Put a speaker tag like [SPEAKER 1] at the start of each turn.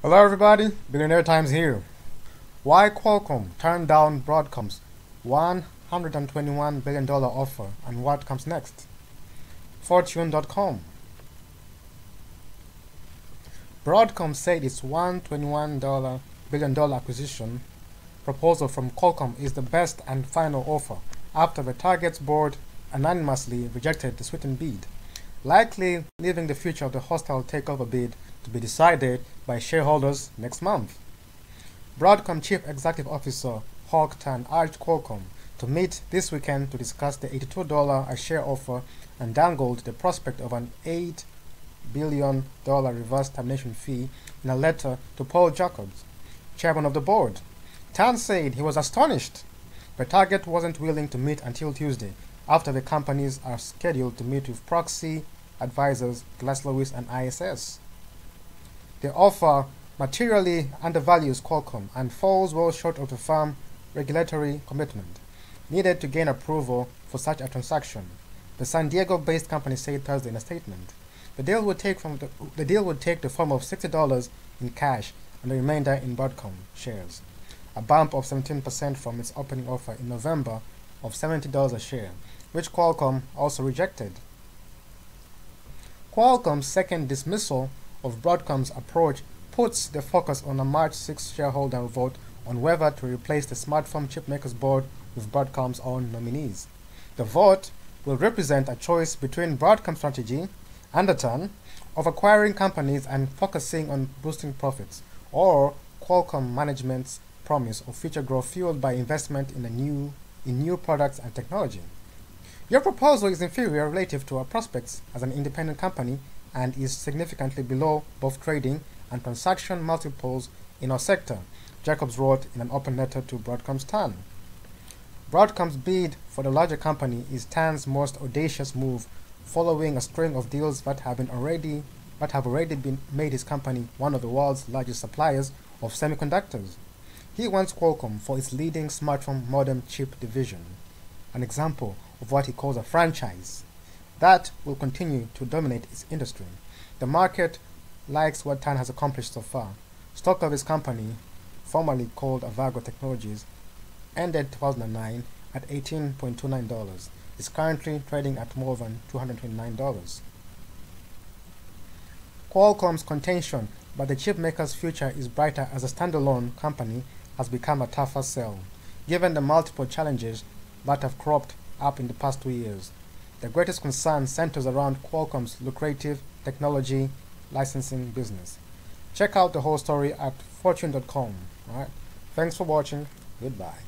[SPEAKER 1] Hello everybody, Billionaire Times here. Why Qualcomm turned down Broadcom's $121 billion offer and what comes next? Fortune.com. Broadcom said its $121 billion acquisition proposal from Qualcomm is the best and final offer after the target's board unanimously rejected the sweetened bid, likely leaving the future of the hostile takeover bid to be decided by shareholders next month. Broadcom Chief Executive Officer Hawk Tan urged Qualcomm to meet this weekend to discuss the $82 a share offer and dangled the prospect of an $8 billion reverse termination fee in a letter to Paul Jacobs, chairman of the board. Tan said he was astonished. The target wasn't willing to meet until Tuesday, after the companies are scheduled to meet with proxy advisors Glass Lewis and ISS. The offer materially undervalues Qualcomm and falls well short of the firm's regulatory commitment needed to gain approval for such a transaction, the San Diego-based company said Thursday in a statement. The deal would take the form of $60 in cash and the remainder in Broadcom shares, a bump of 17% from its opening offer in November of $70 a share, which Qualcomm also rejected. Qualcomm's second dismissal of Broadcom's approach puts the focus on a March 6 shareholder vote on whether to replace the smartphone chipmaker's board with Broadcom's own nominees. The vote will represent a choice between Broadcom's strategy, undertone, of acquiring companies and focusing on boosting profits, or Qualcomm management's promise of future growth fueled by investment in new products and technology. Your proposal is inferior relative to our prospects as an independent company and is significantly below both trading and transaction multiples in our sector, Jacobs wrote in an open letter to Broadcom's Tan. Broadcom's bid for the larger company is Tan's most audacious move, following a string of deals that have already been made his company one of the world's largest suppliers of semiconductors. He wants Qualcomm for its leading smartphone modem chip division, an example of what he calls a franchise that will continue to dominate its industry. The market likes what Tan has accomplished so far. Stock of his company, formerly called Avago Technologies, ended 2009 at $18.29. Is currently trading at more than $229. Qualcomm's contention that the chipmaker's future is brighter as a standalone company has become a tougher sell, given the multiple challenges that have cropped up in the past 2 years. The greatest concern centers around Qualcomm's lucrative technology licensing business. Check out the whole story at fortune.com. Alright, thanks for watching. Goodbye.